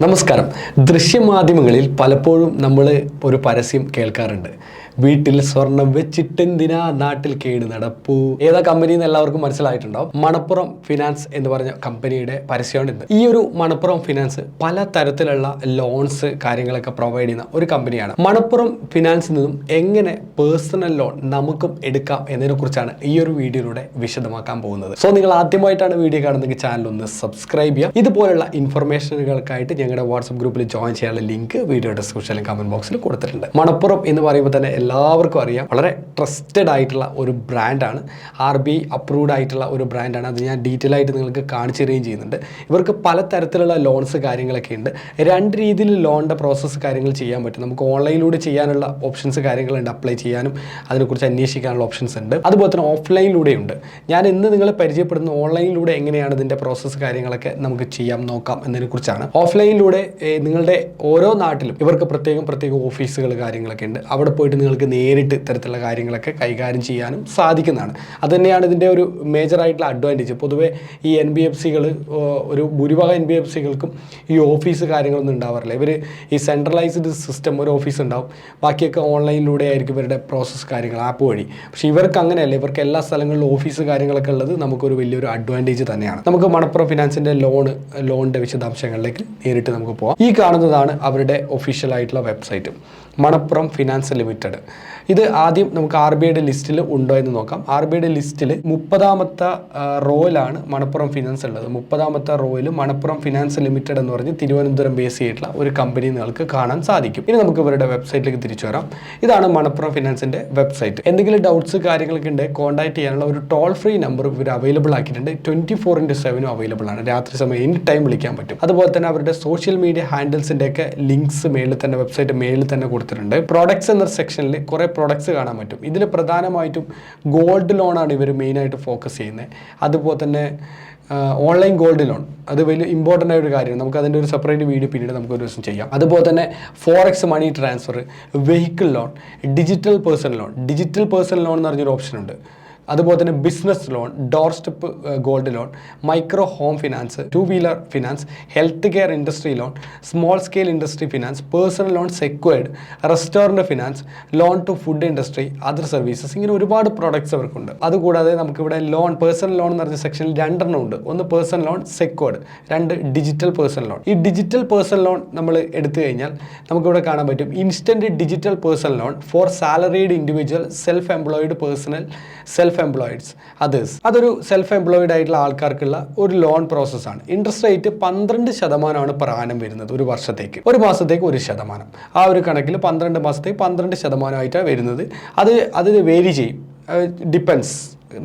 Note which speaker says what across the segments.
Speaker 1: നമസ്കാരം. ദൃശ്യമാധ്യമങ്ങളിൽ പലപ്പോഴും നമ്മൾ ഒരു പരസ്യം കേൾക്കാറുണ്ട്. വീട്ടിൽ സ്വർണം വെച്ചിട്ടെന്തിനാ നാട്ടിൽ കേട് നടപ്പൂ. ഏതാ കമ്പനി എന്ന് എല്ലാവർക്കും മനസ്സിലായിട്ടുണ്ടാവും. മണപ്പുറം ഫിനാൻസ് എന്ന് പറഞ്ഞ കമ്പനിയുടെ പരസ്യമാണ് ഇത്. ഈ ഒരു മണപ്പുറം ഫിനാൻസ് പല തരത്തിലുള്ള ലോൺസ് കാര്യങ്ങളൊക്കെ പ്രൊവൈഡ് ചെയ്യുന്ന ഒരു കമ്പനിയാണ്. മണപ്പുറം ഫിനാൻസിൽ നിന്നും എങ്ങനെ പേഴ്സണൽ ലോൺ നമുക്കും എടുക്കാം എന്നതിനെ കുറിച്ചാണ് ഈ ഒരു വീഡിയോയിലൂടെ വിശദമാക്കാൻ പോകുന്നത്. സോ നിങ്ങൾ ആദ്യമായിട്ടാണ് വീഡിയോ കാണുന്നെങ്കിൽ ചാനൽ ഒന്ന് സബ്സ്ക്രൈബ് ചെയ്യുക. ഇതുപോലുള്ള ഇൻഫർമേഷനുകൾക്കായിട്ട് ഞങ്ങളുടെ വാട്സ്ആപ്പ് ഗ്രൂപ്പിൽ ജോയിൻ ചെയ്യാനുള്ള ലിങ്ക് വീഡിയോ ഡിസ്ക്രിപ്ഷനിലും കമന്റ് ബോക്സിൽ കൊടുത്തിട്ടുണ്ട്. മണപ്പുറം എന്ന് പറയുമ്പോൾ തന്നെ എല്ലാവർക്കും അറിയാം, വളരെ ട്രസ്റ്റഡ് ആയിട്ടുള്ള ഒരു ബ്രാൻഡാണ്. RBI അപ്രൂവ്ഡ് ആയിട്ടുള്ള ഒരു ബ്രാൻഡാണ്. അത് ഞാൻ ഡീറ്റെയിൽ ആയിട്ട് നിങ്ങൾക്ക് കാണിച്ചു തരികയും ചെയ്യുന്നുണ്ട്. ഇവർക്ക് പലതരത്തിലുള്ള ലോൺസ് കാര്യങ്ങളൊക്കെ ഉണ്ട്. രണ്ട് രീതിയിൽ ലോണിൻ്റെ പ്രോസസ്സ് കാര്യങ്ങൾ ചെയ്യാൻ പറ്റും. നമുക്ക് ഓൺലൈനിലൂടെ ചെയ്യാനുള്ള ഓപ്ഷൻസ് കാര്യങ്ങളുണ്ട്, അപ്ലൈ ചെയ്യാനും അതിനെക്കുറിച്ച് അന്വേഷിക്കാനുള്ള ഓപ്ഷൻസ് ഉണ്ട്. അതുപോലെ തന്നെ ഓഫ്ലൈനിലൂടെയുണ്ട്. ഞാൻ ഇന്ന് നിങ്ങളെ പരിചയപ്പെടുന്ന ഓൺലൈനിലൂടെ എങ്ങനെയാണ് ഇതിൻ്റെ പ്രോസസ്സ് കാര്യങ്ങളൊക്കെ നമുക്ക് നോക്കാം എന്നതിനെക്കുറിച്ചാണ്. ഓഫ്ലൈനിലൂടെ നിങ്ങളുടെ ഓരോ നാട്ടിലും ഇവർക്ക് പ്രത്യേക ഓഫീസുകൾ കാര്യങ്ങളൊക്കെ ഉണ്ട്. അവിടെ പോയിട്ട് നിങ്ങൾക്ക് നേരിട്ട് ഇത്തരത്തിലുള്ള കാര്യങ്ങളൊക്കെ കൈകാര്യം ചെയ്യാനും സാധിക്കുന്നതാണ്. അതുതന്നെയാണ് ഇതിൻ്റെ ഒരു മേജറായിട്ടുള്ള അഡ്വാൻറ്റേജ്. പൊതുവെ ഈ NBFCകൾ, ഒരു ഭൂരിഭാഗം NBFCകൾക്കും ഈ ഓഫീസ് കാര്യങ്ങളൊന്നും ഉണ്ടാവാറില്ല. ഇവർ ഈ സെൻട്രലൈസ്ഡ് സിസ്റ്റം ഒരു ഓഫീസ് ഉണ്ടാവും, ബാക്കിയൊക്കെ ഓൺലൈനിലൂടെ ആയിരിക്കും ഇവരുടെ പ്രോസസ്സ് കാര്യങ്ങൾ ആപ്പ് വഴി. പക്ഷേ ഇവർക്ക് അങ്ങനെയല്ല. ഇവർക്ക് എല്ലാ സ്ഥലങ്ങളിലും ഓഫീസ് കാര്യങ്ങളൊക്കെ ഉള്ളത് നമുക്കൊരു വലിയൊരു അഡ്വാൻറ്റേജ് തന്നെയാണ്. നമുക്ക് മണപ്പുറം ഫിനാൻസിൻ്റെ ലോണിൻ്റെ വിശദാംശങ്ങളിലേക്ക് നേരിട്ട് നമുക്ക് പോകാം. ഈ കാണുന്നതാണ് അവരുടെ ഒഫീഷ്യൽ ആയിട്ടുള്ള വെബ്സൈറ്റ്, മണപ്പുറം ഫിനാൻസ് ലിമിറ്റഡ്. ഇത് ആദ്യം നമുക്ക് RBIയുടെ ലിസ്റ്റിൽ ഉണ്ടോ എന്ന് നോക്കാം. RBIയുടെ ലിസ്റ്റിൽ 30ാമത്തെ റോയിലാണ് മണപ്പുറം ഫിനാൻസ് ഉള്ളത്. 30ാമത്തെ റോയിൽ മണപ്പുറം ഫിനാൻസ് ലിമിറ്റഡ് എന്ന് പറഞ്ഞ് തിരുവനന്തപുരം ബേസ് ചെയ്തിട്ടുള്ള ഒരു കമ്പനി നിങ്ങൾക്ക് കാണാൻ സാധിക്കും. ഇനി നമുക്ക് ഇവരുടെ വെബ്സൈറ്റിലേക്ക് തിരിച്ചു വരാം. ഇതാണ് മണപ്പുറം ഫിനാൻസിൻ്റെ വെബ്സൈറ്റ്. എന്തെങ്കിലും ഡൗട്ട്സ് കാര്യങ്ങളൊക്കെ ഉണ്ട്, കോൺടാക്ട് ചെയ്യാനുള്ള ഒരു ടോൾ ഫ്രീ നമ്പർ ഇവർ അവൈലബിൾ ആക്കിയിട്ടുണ്ട്. 24/7 അവൈലബിൾ ആണ്. രാത്രി സമയം എനി ടൈം വിളിക്കാൻ പറ്റും. അതുപോലെ തന്നെ അവരുടെ സോഷ്യൽ മീഡിയ ഹാൻഡിൽസിൻ്റെ ഒക്കെ ലിങ്ക്സ് മേളിൽ തന്നെ, വെബ്സൈറ്റ് മേളിൽ തന്നെ കൊടുത്തിട്ടുണ്ട്. പ്രോഡക്ട്സ് എന്ന സെക്ഷനിൽ കുറേ പ്രോഡക്ട്സ് കാണാൻ പറ്റും. ഇതിൽ പ്രധാനമായിട്ടും ഗോൾഡ് ലോണാണ് ഇവർ മെയിനായിട്ട് ഫോക്കസ് ചെയ്യുന്നത്. അതുപോലെ തന്നെ ഓൺലൈൻ ഗോൾഡ് ലോൺ, അത് വലിയ ഇമ്പോർട്ടൻ്റ് ആയ ഒരു കാര്യമാണ്. നമുക്ക് അതിൻ്റെ ഒരു സെപ്പറേറ്റ് വീഡിയോ പിന്നീട് നമുക്ക് ഒരു ദിവസം ചെയ്യാം. അതുപോലെ തന്നെ forex money transfer, vehicle loan, digital personal loan എന്ന് പറഞ്ഞൊരു ഓപ്ഷൻ ഉണ്ട്. അതുപോലെ തന്നെ business loan, door step gold loan, micro home finance, two wheeler finance, health care industry loan, small scale industry finance, personal loan secured, restaurant finance, loan to food industry, other services, ഇങ്ങനെ ഒരുപാട് products അവർക്കുണ്ട്. അതുകൂടാതെ നമുക്കിവിടെ personal loan എന്ന് പറഞ്ഞ സെക്ഷനിൽ 2 ഉണ്ട്. ഒന്ന് personal loan secured, 2 digital personal loan. ഈ ഡിജിറ്റൽ പേഴ്സണൽ ലോൺ നമ്മൾ എടുത്തു കഴിഞ്ഞാൽ നമുക്കിവിടെ കാണാൻ പറ്റും instant digital personal loan for salaried individual, self employed personal, self employeds, others. അതൊരു സെൽഫ് എംപ്ലോയിഡ് ആയിട്ടുള്ള ആൾക്കാർക്കുള്ള ഒരു ലോൺ പ്രോസസ്സാണ്. ഇൻട്രസ്റ്റ് റേറ്റ് 12% per annum വരുന്നത് ഒരു വർഷത്തേക്ക്. ഒരു മാസത്തേക്ക് 1%. ആ ഒരു കണക്കിൽ 12 മാസത്തേക്ക് 12% വരുന്നത്. അത് വേരി ചെയ്യും, ഡിപ്പെൻസ്.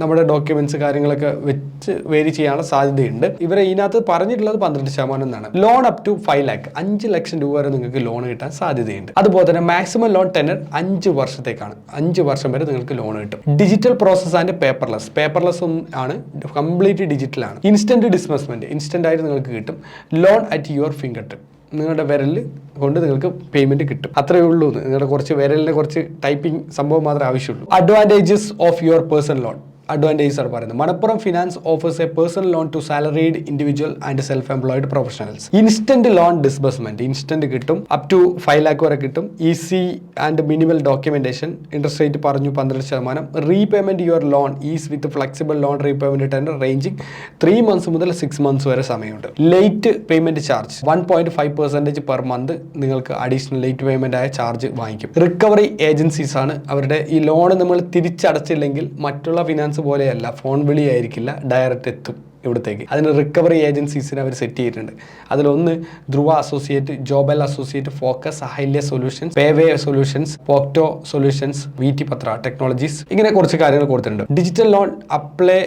Speaker 1: നമ്മുടെ ഡോക്യുമെന്റ്സ് കാര്യങ്ങളൊക്കെ വെച്ച് വേരി ചെയ്യാനുള്ള സാധ്യതയുണ്ട്. ഇവരെ ഇതിനകത്ത് പറഞ്ഞിട്ടുള്ളത് 12% എന്നാണ്. ലോൺ അപ് ടു 5 lakh, 5 ലക്ഷം രൂപ വരെ നിങ്ങൾക്ക് ലോൺ കിട്ടാൻ സാധ്യതയുണ്ട്. അതുപോലെ തന്നെ മാക്സിമം ലോൺ ടെനർ 5 വർഷത്തേക്കാണ്. 5 വർഷം വരെ നിങ്ങൾക്ക് ലോൺ കിട്ടും. ഡിജിറ്റൽ പ്രോസസ് ആൻഡ് പേപ്പർലെസ് ആണ്, കംപ്ലീറ്റ് ഡിജിറ്റലാണ്. ഇൻസ്റ്റന്റ് ഡിസ്ബഴ്സ്മെന്റ്, ഇൻസ്റ്റന്റ് ആയിട്ട് നിങ്ങൾക്ക് കിട്ടും. Loan at your finger tip, നിങ്ങളുടെ വിരലിൽ കൊണ്ട് നിങ്ങൾക്ക് പേയ്മെന്റ് കിട്ടും. അത്രയേ ഉള്ളൂ. നിങ്ങളുടെ കുറച്ച് വിരലിന് കുറച്ച് ടൈപ്പിംഗ് സംഭവം മാത്രമേ ആവശ്യമുള്ളൂ. Advantages of your personal loan. Advantages ആണ് പറയുന്നത്. Manappuram finance offers a personal loan to salaried individual and self employed professionals. Instant loan disbursement, instant കിട്ടും. അപ് ടു 5 lakh വരെ കിട്ടും. Easy and minimal documentation. Interest rate പറഞ്ഞു 12%. Repayment your loan is with flexible loan repayment tenure ranging 3 months മുതൽ 6 months വരെ സമയമുണ്ട്. Late payment charge 1.5% per month നിങ്ങൾക്ക് additional late payment ആയ charge വാങ്ങിക്കും. റിക്കവറി ഏജൻസീസ് ആണ് അവരുടെ. ഈ ലോൺ നമ്മൾ തിരിച്ചടച്ചില്ലെങ്കിൽ മറ്റുള്ള ഫിനാൻസ് പോലെയല്ല, ഫോൺ വിളി ആയിരിക്കില്ല, ഡയറക്റ്റ് എത്തും ഇവിടത്തേക്ക്. അതിന് റിക്കവറി ഏജൻസീസിനെ അവർ സെറ്റ് ചെയ്തിട്ടുണ്ട്. അതിലൊന്ന് ധ്രുവ അസോസിയേറ്റ്, ജോബൽ അസോസിയേറ്റ്, ഫോക്കസ്, അഹല്യ സൊല്യൂഷൻസ്, പേവേ സൊല്യൂഷൻസ്, പോക്ടോ സൊല്യൂഷൻസ്, VT പത്ര ടെക്നോളജീസ്, ഇങ്ങനെ കുറച്ച് കാര്യങ്ങൾ കൊടുത്തിട്ടുണ്ട്. Digital loan apply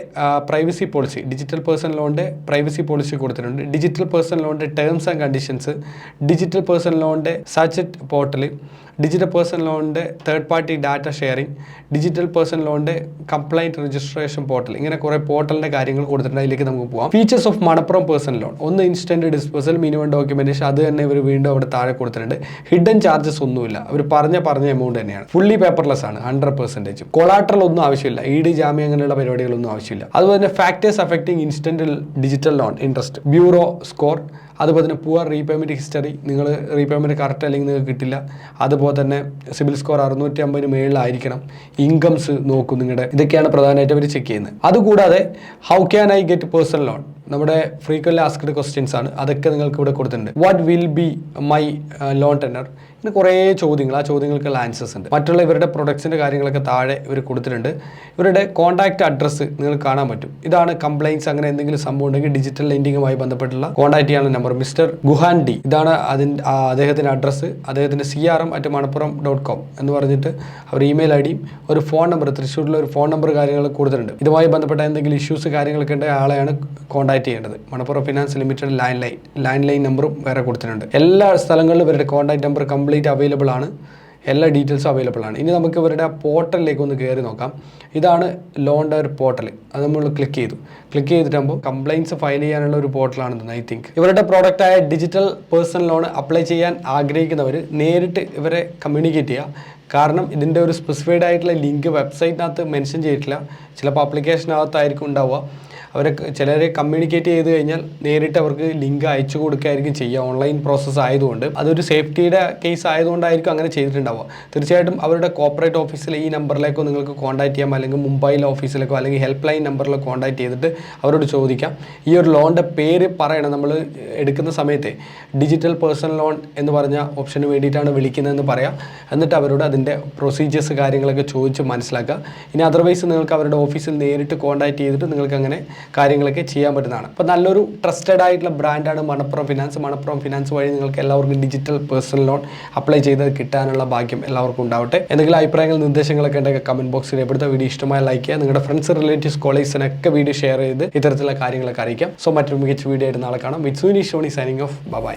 Speaker 1: privacy policy, digital personal ലോണിന്റെ പ്രൈവസി പോളിസി കൊടുത്തിട്ടുണ്ട്. ഡിജിറ്റൽ പേഴ്സണൽ ലോണിന്റെ terms and conditions, digital personal ലോണിന്റെ സാച്ചറ്റ് പോർട്ടൽ, ഡിജിറ്റൽ പേഴ്സണൽ ലോണിൻ്റെ third party data sharing, digital personal ലോണിൻ്റെ കംപ്ലൈൻറ്റ് രജിസ്ട്രേഷൻ പോർട്ടൽ, ഇങ്ങനെ കുറേ പോർട്ടലിൻ്റെ കാര്യങ്ങൾ കൊടുത്തിട്ടുണ്ട്. അതിലേക്ക് നമുക്ക് പോകാം. Features of Manappuram personal loan. ഒന്ന് ഇൻസ്റ്റന്റ് ഡിസ്പോസൽ, മിനിമം ഡോക്യുമെന്റേഷൻ, അത് തന്നെ ഇവർ വീണ്ടും അവിടെ താഴെ കൊടുത്തിട്ടുണ്ട്. ഹിഡൻ ചാർജസ് ഒന്നുമില്ല, അവർ പറഞ്ഞ എമൗണ്ട് തന്നെയാണ്. ഫുള്ളി പേപ്പർലെസ് ആണ്, 100%. കൊളാട്രൽ ഒന്നും ആവശ്യമില്ല, ED ജാമ്യം അങ്ങനെയുള്ള പരിപാടികളൊന്നും ആവശ്യമില്ല. അതുപോലെ തന്നെ factors affecting instant digital loan interest, bureau score, അതുപോലെ തന്നെ പുവർ റീപേയ്മെൻറ്റ് ഹിസ്റ്ററി, നിങ്ങൾ റീപേയ്മെൻറ്റ് കറക്റ്റ് അല്ലെങ്കിൽ നിങ്ങൾക്ക് കിട്ടില്ല. അതുപോലെ തന്നെ സിബിൽ സ്കോർ 650 മേളിലായിരിക്കണം. ഇൻകംസ് നോക്കും നിങ്ങളുടെ. ഇതൊക്കെയാണ് പ്രധാനമായിട്ട് അവർ ചെക്ക് ചെയ്യുന്നത്. അതുകൂടാതെ how can I get personal loan, നമ്മുടെ ഫ്രീക്വൻലി ആസ്ക്ഡ് ക്വസ്റ്റ്യൻസ് ആണ്. അതൊക്കെ നിങ്ങൾക്ക് ഇവിടെ കൊടുത്തിട്ടുണ്ട്. What will be my loan tenure, ഇങ്ങനെ കുറേ ചോദ്യങ്ങൾ, ആ ചോദ്യങ്ങൾക്കുള്ള ആൻസേഴ്സ് ഉണ്ട്. മറ്റുള്ള ഇവരുടെ പ്രൊഡക്ട്സിൻ്റെ കാര്യങ്ങളൊക്കെ താഴെ ഇവർ കൊടുത്തിട്ടുണ്ട്. ഇവരുടെ കോൺടാക്റ്റ് അഡ്രസ്സ് നിങ്ങൾക്ക് കാണാൻ പറ്റും. ഇതാണ് കംപ്ലയിൻസ് അങ്ങനെ എന്തെങ്കിലും സംഭവം ഉണ്ടെങ്കിൽ ഡിജിറ്റൽ ലെൻഡിങ്ങുമായി ബന്ധപ്പെട്ടുള്ള കോൺടാക്ട് ചെയ്യാനുള്ള നമ്പർ. മിസ്റ്റർ ഗുഹാൻഡി, ഇതാണ് അദ്ദേഹത്തിൻ്റെ അഡ്രസ്സ്. അദ്ദേഹത്തിൻ്റെ crm@manappuram.com എന്ന് പറഞ്ഞിട്ട് അവർ ഇമെയിൽ ഐ ഡിയും ഒരു ഫോൺ നമ്പർ, തൃശ്ശൂരിലെ ഒരു ഫോൺ നമ്പർ കാര്യങ്ങൾ കൊടുത്തിട്ടുണ്ട്. ഇതുമായി ബന്ധപ്പെട്ട എന്തെങ്കിലും ഇഷ്യൂസ് കാര്യങ്ങളൊക്കെ ഉണ്ടെങ്കിൽ ആളെയാണ് കോൺടാക്ട് ചെയ്യേണ്ടത്. Manappuram finance limited land line നമ്പറും വേറെ കൊടുത്തിട്ടുണ്ട്. എല്ലാ സ്ഥലങ്ങളിലും ഇവരുടെ കോൺടാക്ട് നമ്പർ കംപ്ലീറ്റ് അവൈലബിൾ ആണ്. എല്ലാ ഡീറ്റെയിൽസും അവൈലബിൾ ആണ്. ഇനി നമുക്ക് ഇവരുടെ പോർട്ടലിലേക്ക് ഒന്ന് കയറി നോക്കാം. ഇതാണ് ലോണിൻ്റെ ഒരു പോർട്ടൽ. അത് നമ്മൾ ക്ലിക്ക് ചെയ്തിട്ടാകുമ്പോൾ കംപ്ലയിൻസ് ഫയൽ ചെയ്യാനുള്ള ഒരു പോർട്ടലാണെന്ന് ഐ തിങ്ക്. ഇവരുടെ പ്രോഡക്റ്റായ ഡിജിറ്റൽ പേഴ്സണൽ ലോൺ അപ്ലൈ ചെയ്യാൻ ആഗ്രഹിക്കുന്നവർ നേരിട്ട് ഇവരെ കമ്മ്യൂണിക്കേറ്റ് ചെയ്യുക. കാരണം ഇതിൻ്റെ ഒരു സ്പെസിഫൈഡ് ആയിട്ടുള്ള ലിങ്ക് വെബ്സൈറ്റിനകത്ത് മെൻഷൻ ചെയ്തിട്ടില്ല. ചിലപ്പോൾ ആപ്ലിക്കേഷനകത്തായിരിക്കും ഉണ്ടാവുക. അവരെ ചിലരെ കമ്മ്യൂണിക്കേറ്റ് ചെയ്ത് കഴിഞ്ഞാൽ നേരിട്ട് അവർക്ക് ലിങ്ക് അയച്ചു കൊടുക്കുകയായിരിക്കും ചെയ്യുക. ഓൺലൈൻ പ്രോസസ്സ് ആയതുകൊണ്ട് അതൊരു സേഫ്റ്റിയുടെ കേസ് ആയതുകൊണ്ടായിരിക്കും അങ്ങനെ ചെയ്തിട്ടുണ്ടാവുക. തീർച്ചയായിട്ടും അവരുടെ കോർപ്പറേറ്റ് ഓഫീസിൽ ഈ നമ്പറിലേക്കോ നിങ്ങൾക്ക് കോൺടാക്ട് ചെയ്യാം, അല്ലെങ്കിൽ മുംബൈയിലെ ഓഫീസിലേക്കോ അല്ലെങ്കിൽ ഹെൽപ്പ് ലൈൻ നമ്പറിലോ കോൺടാക്ട് ചെയ്തിട്ട് അവരോട് ചോദിക്കാം. ഈ ഒരു ലോണിൻ്റെ പേര് പറയണം. നമ്മൾ എടുക്കുന്ന സമയത്ത് ഡിജിറ്റൽ പേഴ്സണൽ ലോൺ എന്ന് പറഞ്ഞ ഓപ്ഷന് വേണ്ടിയിട്ടാണ് വിളിക്കുന്നതെന്ന് പറയാം. എന്നിട്ട് അവരോട് അതിൻ്റെ പ്രൊസീജിയേഴ്സ് കാര്യങ്ങളൊക്കെ ചോദിച്ച് മനസ്സിലാക്കുക. ഇനി അതർവൈസ് നിങ്ങൾക്ക് അവരുടെ ഓഫീസിൽ നേരിട്ട് കോൺടാക്ട് ചെയ്തിട്ട് നിങ്ങൾക്ക് അങ്ങനെ കാര്യങ്ങളൊക്കെ ചെയ്യാൻ പറ്റുന്നതാണ്. അപ്പോൾ നല്ലൊരു ട്രസ്റ്റഡ് ആയിട്ടുള്ള ബ്രാൻഡാണ് മണപ്പുറം ഫിനാൻസ്. മണപ്പുറം ഫിനാൻസ് വഴി നിങ്ങൾക്ക് എല്ലാവർക്കും ഡിജിറ്റൽ പേഴ്സണൽ ലോൺ അപ്ലൈ ചെയ്ത് കിട്ടാനുള്ള ഭാഗ്യം എല്ലാവർക്കും ഉണ്ടാവട്ടെ. എന്തെങ്കിലും അഭിപ്രായങ്ങൾ നിർദ്ദേശങ്ങളൊക്കെ ഉണ്ടെങ്കിൽ കമൻറ്റ് ബോക്സിൽ എവിടുത്തെ വീഡിയോ ഇഷ്ടമായ ലൈക്ക് ചെയ്യുക. നിങ്ങളുടെ ഫ്രണ്ട്സ്, റിലേറ്റീവ്സ്, കോളേജിനൊക്കെ വീഡിയോ ഷെയർ ചെയ്ത് ഇത്തരത്തിലുള്ള കാര്യങ്ങളൊക്കെ അറിയിക്കാം. സോ മറ്റൊരു മികച്ച വീഡിയോ ആയിട്ട് നാളെ കാണാം. With Suni Shoni signing off. By.